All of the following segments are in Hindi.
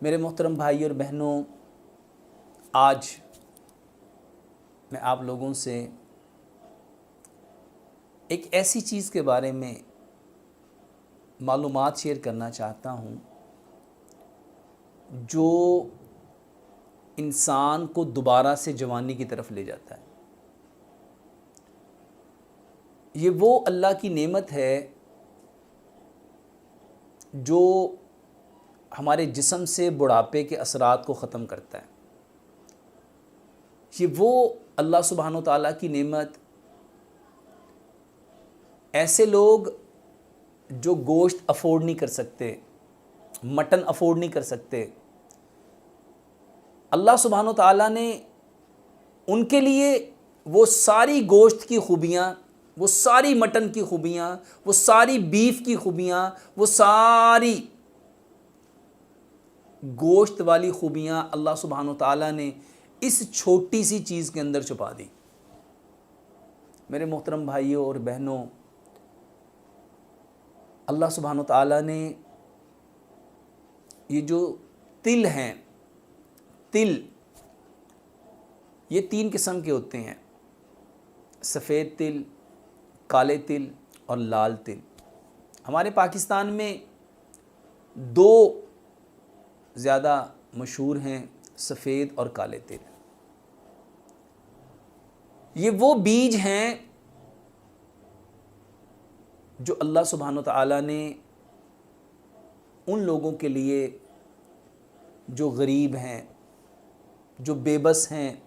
मेरे मोहतरम भाई और बहनों, आज मैं आप लोगों से एक ऐसी चीज़ के बारे में मालूमात शेयर करना चाहता हूँ जो इंसान को दोबारा से जवानी की तरफ ले जाता है। ये वो अल्लाह की नेमत है जो हमारे जिस्म से बुढ़ापे के असरात को ख़त्म करता है। ये वो अल्लाह सुब्हानो ताला की नेमत, ऐसे लोग जो गोश्त अफोर्ड नहीं कर सकते, मटन अफोर्ड नहीं कर सकते, अल्लाह सुब्हानो ताला ने उनके लिए वो सारी गोश्त की खूबियाँ, वो सारी मटन की खूबियाँ, वो सारी बीफ की खूबियाँ, वो सारी गोश्त वाली खूबियाँ अल्लाह सुब्हानो ताला ने इस छोटी सी चीज़ के अंदर छुपा दी। मेरे मोहतरम भाइयों और बहनों, अल्लाह सुब्हानो ताला ने ये जो तिल हैं, तिल ये 3 किस्म के होते हैं, सफ़ेद तिल, काले तिल और लाल तिल। हमारे पाकिस्तान में 2 ज़्यादा मशहूर हैं, सफ़ेद और काले तिल। ये वो बीज हैं जो अल्लाह सुब्हानो ताला ने उन लोगों के लिए जो गरीब हैं, जो बेबस हैं,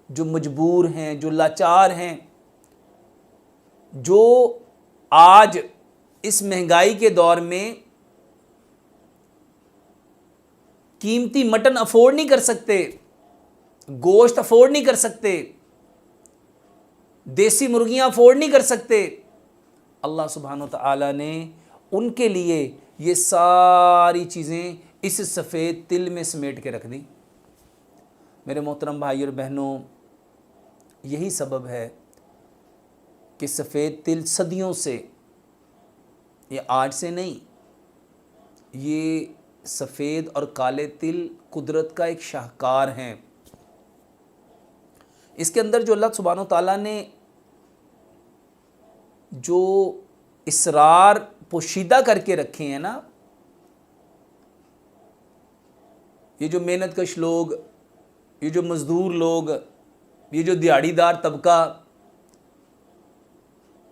जो मजबूर हैं, जो लाचार हैं, जो आज इस महंगाई के दौर में कीमती मटन अफोर्ड नहीं कर सकते, गोश्त अफोर्ड नहीं कर सकते, देसी मुर्गियां अफोर्ड नहीं कर सकते, अल्लाह सुब्हानो ताला ने उनके लिए ये सारी चीज़ें इस सफ़ेद तिल में समेट के रख दी। मेरे मोहतरम भाई और बहनों, यही सबब है कि सफ़ेद तिल सदियों से, ये आज से नहीं, ये सफ़ेद और काले तिल कुदरत का एक शाहकार हैं। इसके अंदर जो अल्लाह सुब्हानो ताला ने जो इसरार पोशीदा करके रखे हैं ना, ये जो मेहनत कश लोग, ये जो मज़दूर लोग, ये जो दिहाड़ीदार तबका,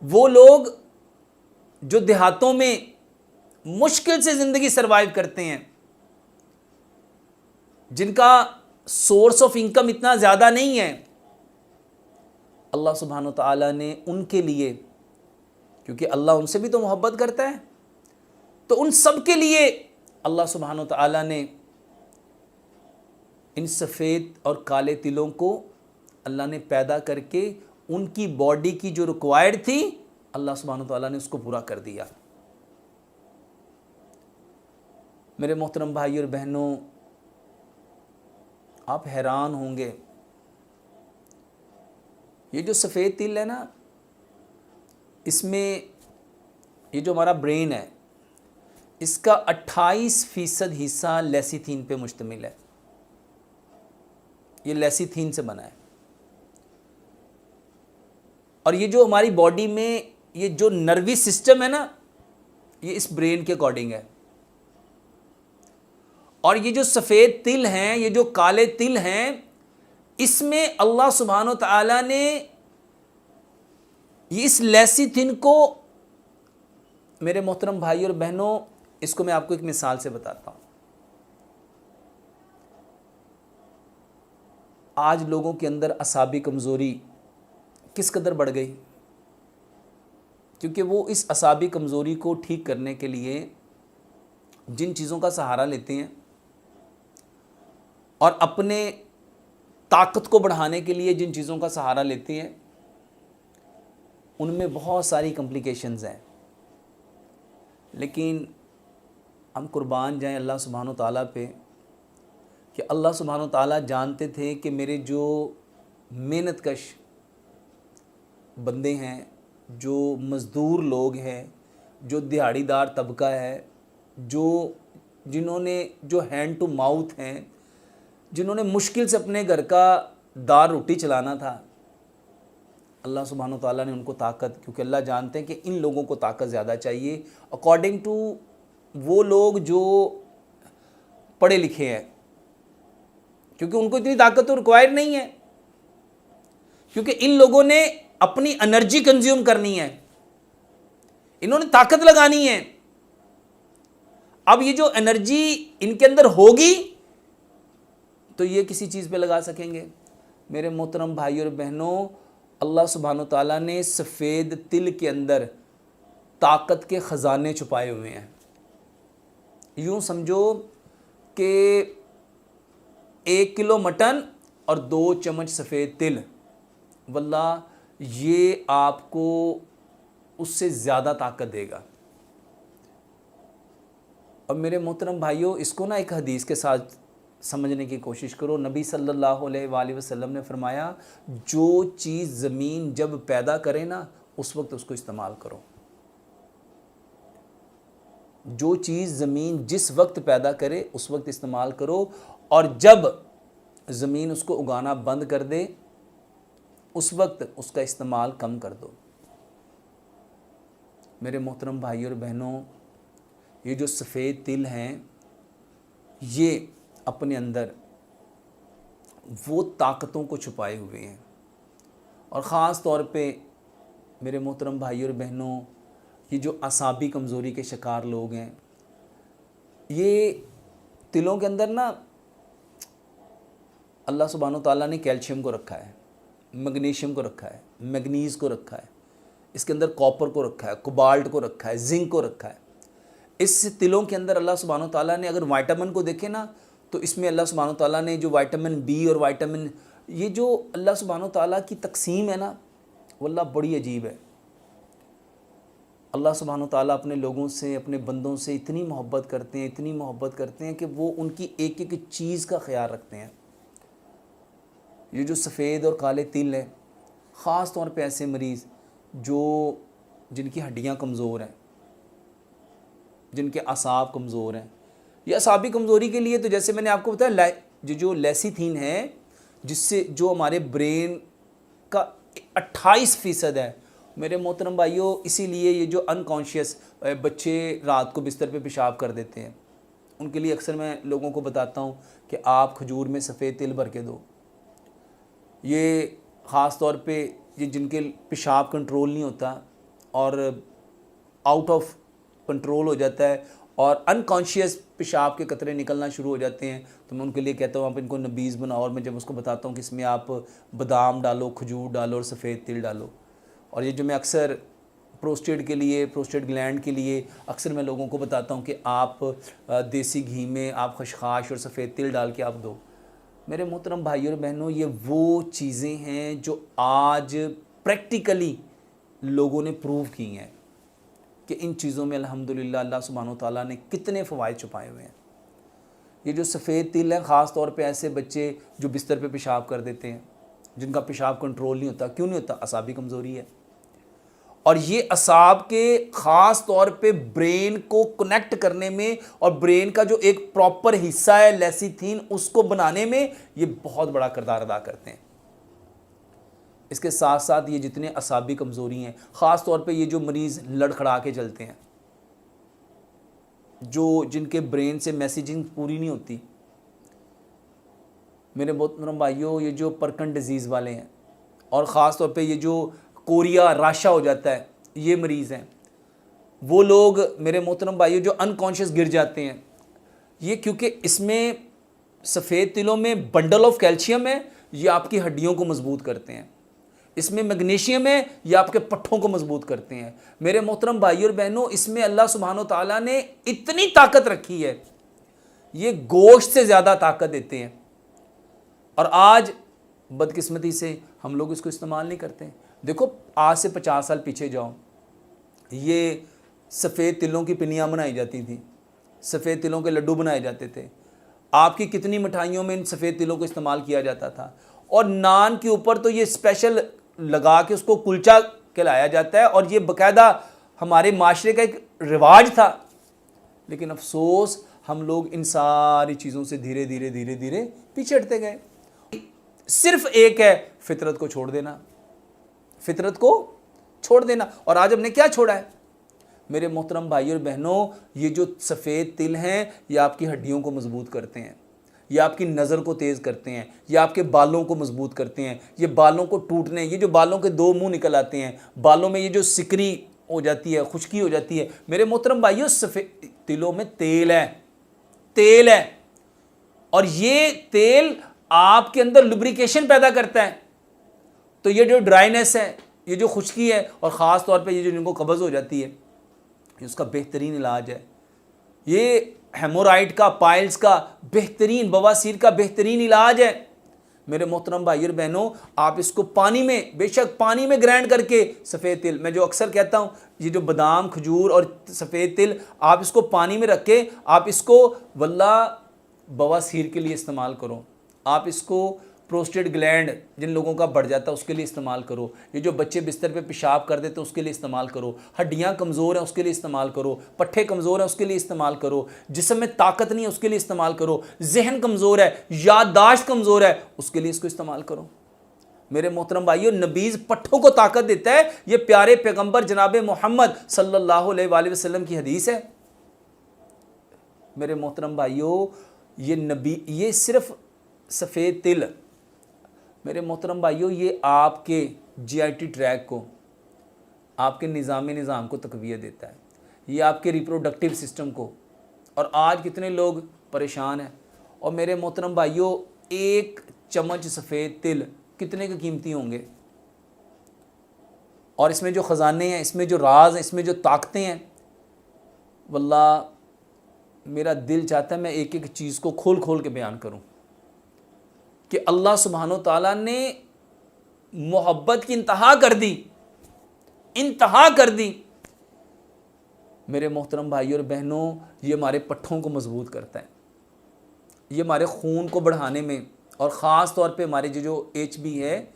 वो लोग जो देहातों में मुश्किल से ज़िंदगी सरवाइव करते हैं, जिनका सोर्स ऑफ इनकम इतना ज़्यादा नहीं है, अल्लाह सुब्हानो ताला ने उनके लिए, क्योंकि अल्लाह उनसे भी तो मोहब्बत करता है, तो उन सब के लिए अल्लाह सुब्हानो ताला ने इन सफ़ेद और काले तिलों को अल्लाह ने पैदा करके उनकी बॉडी की जो रिक्वायर्ड थी, अल्लाह सुब्हानो ताला ने उसको पूरा कर दिया। मेरे मोहतरम भाई और बहनों, आप हैरान होंगे, ये जो सफ़ेद तिल है ना, इसमें ये जो हमारा ब्रेन है, इसका 28% हिस्सा लेसिथीन पे मुश्तमिल है। ये लेसिथीन से बना है। और ये जो हमारी बॉडी में ये जो नर्वस सिस्टम है ना, ये इस ब्रेन के अकॉर्डिंग है। और ये जो सफ़ेद तिल हैं, ये जो काले तिल हैं, इसमें अल्लाह सुब्हानो ताला ने ये इस लेसिथिन को, मेरे मोहतरम भाई और बहनों, इसको मैं आपको एक मिसाल से बताता हूँ। आज लोगों के अंदर असाबी कमज़ोरी किस कदर बढ़ गई, क्योंकि वो इस असाबी कमज़ोरी को ठीक करने के लिए जिन चीज़ों का सहारा लेते हैं और अपने ताकत को बढ़ाने के लिए जिन चीज़ों का सहारा लेते हैं, उनमें बहुत सारी कॉम्प्लिकेशंस हैं। लेकिन हम कुर्बान जाएं अल्लाह सुब्हानो ताला पे कि अल्लाह सुब्हानो ताला जानते थे कि मेरे जो मेहनत कश बंदे हैं, जो मज़दूर लोग हैं, जो दिहाड़ीदार तबका है, जो जिन्होंने जो हैंड टू माउथ हैं, जिन्होंने मुश्किल से अपने घर का दाल रोटी चलाना था, अल्लाह सुब्हानहू तआला ने उनको ताकत, क्योंकि अल्लाह जानते हैं कि इन लोगों को ताकत ज़्यादा चाहिए अकॉर्डिंग टू वो लोग जो पढ़े लिखे हैं, क्योंकि उनको इतनी ताकत तो रिक्वायर नहीं है, क्योंकि इन लोगों ने अपनी एनर्जी कंज्यूम करनी है, इन्होंने ताकत लगानी है। अब ये जो एनर्जी इनके अंदर होगी तो ये किसी चीज़ पे लगा सकेंगे। मेरे मोहतरम भाई और बहनों, अल्लाह सुब्हानहू तआला ने सफ़ेद तिल के अंदर ताकत के ख़जाने छुपाए हुए हैं। यूँ समझो कि 1 किलो मटन और 2 चम्मच सफ़ेद तिल, वल्लाह ये आपको उससे ज़्यादा ताकत देगा। अब मेरे मोहतरम भाइयों, इसको ना एक हदीस के साथ समझने की कोशिश करो। नबी सल्लल्लाहु अलैहि वसल्लम ने फरमाया, जो चीज़ ज़मीन जब पैदा करे ना, उस वक्त उसको इस्तेमाल करो। जो चीज़ ज़मीन जिस वक्त पैदा करे उस वक्त इस्तेमाल करो, और जब ज़मीन उसको उगाना बंद कर दे उस वक्त उसका इस्तेमाल कम कर दो। मेरे मोहतरम भाई और बहनों, ये जो सफ़ेद तिल हैं, ये अपने अंदर वो ताकतों को छुपाए हुए हैं। और ख़ास तौर पे मेरे मोहतरम भाई और बहनों, ये जो असाबी कमज़ोरी के शिकार लोग हैं, ये तिलों के अंदर ना अल्लाह सुब्हानहू तआला ने कैल्शियम को रखा है, मैग्नीशियम को रखा है, मैग्नीज़ को रखा है, इसके अंदर कॉपर को रखा है, कोबाल्ट को रखा है, जिंक को रखा है। इस तिलों के अंदर अल्लाह सुब्हानहू तआला ने, अगर विटामिन को देखें ना, तो इसमें अल्लाह सुब्हानहू तआला ने जो विटामिन बी और विटामिन, ये जो अल्लाह सुब्हानहू तआला की तकसीम है ना, वल्लाह बड़ी अजीब है। अल्लाह सुब्हानहू तआला अपने लोगों से, अपने बंदों से इतनी मोहब्बत करते हैं, इतनी मोहब्बत करते हैं कि वो उनकी एक एक चीज़ का ख्याल रखते हैं। ये जो सफ़ेद और काले तिल हैं, ख़ास तौर पे ऐसे मरीज़ जिनकी हड्डियाँ कमज़ोर हैं, जिनके असाब कमज़ोर हैं, या असाबी कमज़ोरी के लिए तो जैसे मैंने आपको बताया, जो लेसिथिन है, जिससे जो हमारे ब्रेन का 28% है। मेरे मोहतरम भाइयों, इसीलिए ये जो अनकॉन्शियस बच्चे रात को बिस्तर पे पेशाब कर देते हैं, उनके लिए अक्सर मैं लोगों को बताता हूँ कि आप खजूर में सफ़ेद तिल भर के दो। ये ख़ास तौर पे ये जिनके पेशाब कंट्रोल नहीं होता और आउट ऑफ कंट्रोल हो जाता है और अनकॉन्शियस पेशाब के कतरे निकलना शुरू हो जाते हैं, तो मैं उनके लिए कहता हूँ आप इनको नबीज़ बनाओ। और मैं जब उसको बताता हूँ कि इसमें आप बादाम डालो, खजूर डालो और सफ़ेद तिल डालो। और ये जो मैं अक्सर प्रोस्टेट के लिए, प्रोस्टेट ग्लैंड के लिए अक्सर मैं लोगों को बताता हूँ कि आप देसी घी में आप खशखाश और सफ़ेद तिल डाल के आप दो। मेरे मोहतरम भाइयों और बहनों, ये वो चीज़ें हैं जो आज प्रैक्टिकली लोगों ने प्रूव की हैं कि इन चीज़ों में अल्हम्दुलिल्लाह अल्लाह सुब्हानहू तआला ने कितने फ़वाइद छुपाए हुए हैं। ये जो सफ़ेद तिल है, ख़ास तौर पे ऐसे बच्चे जो बिस्तर पे पेशाब कर देते हैं, जिनका पेशाब कंट्रोल नहीं होता। क्यों नहीं होता? असाबी कमज़ोरी है। और ये असाब के ख़ास तौर पे ब्रेन को कनेक्ट करने में और ब्रेन का जो एक प्रॉपर हिस्सा है लेसिथिन, उसको बनाने में ये बहुत बड़ा किरदार अदा करते हैं। इसके साथ साथ ये जितने असाबी कमज़ोरी हैं, ख़ास तौर पे ये जो मरीज़ लड़खड़ा के चलते हैं, जिनके ब्रेन से मैसेजिंग पूरी नहीं होती, मेरे मोहतरम भाइयों, ये जो परकन डिजीज़ वाले हैं और ख़ास तौर पे ये जो कोरिया राशा हो जाता है, ये मरीज़ हैं, वो लोग मेरे मोहतरम भाइयों जो अनकॉन्शियस गिर जाते हैं, ये क्योंकि इसमें सफ़ेद तिलों में बंडल ऑफ कैल्शियम है, ये आपकी हड्डियों को मजबूत करते हैं। इसमें मैग्नीशियम है, ये आपके पट्ठों को मजबूत करते हैं। मेरे मोहतरम भाइयों और बहनों, इसमें अल्लाह सुब्हानहू तआला ने इतनी ताकत रखी है, ये गोश्त से ज़्यादा ताकत देते हैं। और आज बदकिस्मती से हम लोग इसको इस्तेमाल नहीं करते। देखो, आज से 50 साल पीछे जाओ, ये सफ़ेद तिलों की पिनियाँ बनाई जाती थी, सफ़ेद तिलों के लड्डू बनाए जाते थे। आपकी कितनी मिठाइयों में इन सफ़ेद तिलों को इस्तेमाल किया जाता था। और नान के ऊपर तो ये स्पेशल लगा के उसको कुलचा कहलाया जाता है, और ये बाकायदा हमारे माशरे का एक रिवाज था। लेकिन अफसोस, हम लोग इन सारी चीज़ों से धीरे धीरे धीरे धीरे पीछे हटते गए। सिर्फ एक है, फितरत को छोड़ देना, फितरत को छोड़ देना। और आज हमने क्या छोड़ा है मेरे मोहतरम भाई और बहनों? ये जो सफ़ेद तिल हैं ये आपकी हड्डियों को मजबूत करते हैं, ये आपकी नज़र को तेज़ करते हैं, ये आपके बालों को मजबूत करते हैं, ये बालों को टूटने, ये जो बालों के दो मुंह निकल आते हैं, बालों में ये जो सिकरी हो जाती है, खुश्की हो जाती है, मेरे मोहतरम भाइयों सफ़ेद तिलों में तेल है, तेल है। और ये तेल आपके अंदर लुब्रिकेशन पैदा करता है। तो ये जो ड्राइनेस है, ये जो खुश्की है, और ख़ास तौर पे ये जो जिनको कब्ज़ हो जाती है, उसका बेहतरीन इलाज है। ये हेमोराइड का, पाइल्स का बेहतरीन, बवासीर का बेहतरीन इलाज है। मेरे मोहतरम भाई और बहनों, आप इसको पानी में, बेशक पानी में ग्राइंड करके, सफ़ेद तिल, मैं जो अक्सर कहता हूँ, ये जो बादाम, खजूर और सफ़ेद तिल, आप इसको पानी में रख के, आप इसको वल्ला बवासीर के लिए इस्तेमाल करो। आप इसको प्रोस्टेट ग्लैंड जिन लोगों का बढ़ जाता है उसके लिए इस्तेमाल करो। ये जो बच्चे बिस्तर पे पेशाब कर देते हैं उसके लिए इस्तेमाल करो। हड्डियाँ कमज़ोर हैं उसके लिए इस्तेमाल करो। पट्ठे कमज़ोर हैं उसके लिए इस्तेमाल करो। जिस्म में ताकत नहीं है उसके लिए इस्तेमाल करो। जहन कमज़ोर है, याददाश्त कमज़ोर है, उसके लिए इसको इस्तेमाल करो। मेरे मोहतरम भाइयों, नबीज़ पट्ठों को ताकत देता है। ये प्यारे पैगम्बर जनाब मोहम्मद सल्लल्लाहु अलैहि वसल्लम की हदीस है। मेरे मोहतरम भाइयों, ये नबी, ये सिर्फ सफ़ेद तिल, मेरे मोहतरम भाइयों, ये आपके जीआईटी ट्रैक को, आपके निज़ाम को तक़वियत देता है। ये आपके रिप्रोडक्टिव सिस्टम को। और आज कितने लोग परेशान हैं। और मेरे मोहतरम भाइयों, एक चम्मच सफ़ेद तिल कितने के कीमती होंगे? और इसमें जो ख़जाने हैं, इसमें जो राज हैं, इसमें जो ताकतें हैं, वल्लाह मेरा दिल चाहता है मैं एक एक चीज़ को खोल खोल के बयान करूं कि अल्लाह सुब्हानो ताला ने मोहब्बत की इंतहा कर दी, इंतहा कर दी। मेरे मोहतरम भाइयों और बहनों, ये हमारे पट्ठों को मजबूत करता है, ये हमारे खून को बढ़ाने में, और ख़ास तौर पे हमारे जो HB है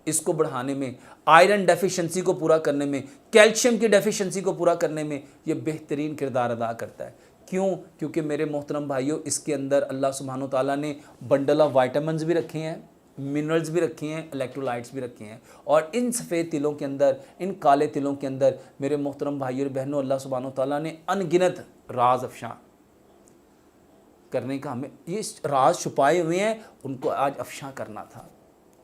इसको बढ़ाने में, आयरन डेफिशिएंसी को पूरा करने में, कैल्शियम की डेफिशिएंसी को पूरा करने में ये बेहतरीन किरदार अदा करता है। क्यों? क्योंकि मेरे मोहतरम भाइयों, इसके अंदर अल्लाह सुब्हानो ताला ने बंडल ऑफ वाइटामिन्स भी रखे हैं, मिनरल्स भी रखे हैं, इलेक्ट्रोलाइट्स भी रखे हैं। और इन सफ़ेद तिलों के अंदर, इन काले तिलों के अंदर मेरे मोहतरम भाइयों और बहनों, अल्लाह सुब्हानो ताला ने अनगिनत राज अफशा करने का, हमें ये राज छुपाए हुए हैं, उनको आज अफशा करना था,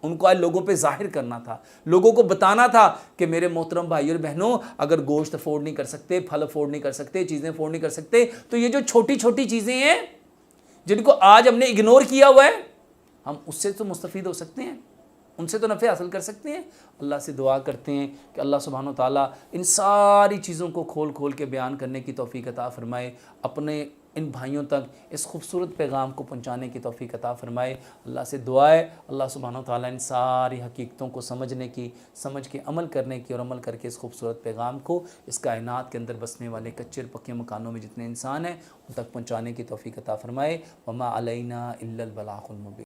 उनको आज लोगों पे जाहिर करना था, लोगों को बताना था कि मेरे मोहतरम भाइयों और बहनों, अगर गोश्त अफोर्ड नहीं कर सकते, फल अफोर्ड नहीं कर सकते, चीज़ें अफोर्ड नहीं कर सकते, तो ये जो छोटी छोटी चीज़ें हैं जिनको आज हमने इग्नोर किया हुआ है, हम उससे तो मुस्तफ़ीद हो सकते हैं, उनसे तो नफ़े हासिल कर सकते हैं। अल्लाह से दुआ करते हैं कि अल्लाह सुब्हानो ताला इन सारी चीज़ों को खोल खोल के बयान करने की तौफ़ीक़ अता फ़रमाए, अपने इन भाइयों तक इस खूबसूरत पैगाम को पहुंचाने की तौफ़ीक़ अता फ़रमाए। अल्लाह से दुआ है अल्लाह सुब्हानो ताला इन सारी हकीकतों को समझने की, समझ के अमल करने की, और अमल करके इस खूबसूरत पैगाम को इस कायनात के अंदर बसने वाले कच्चे और पक्के मकानों में जितने इंसान हैं उन तक पहुँचाने की तौफ़ीक़ अता फ़रमाए। वमा अलैना इल्लल बलागुल मुबीन।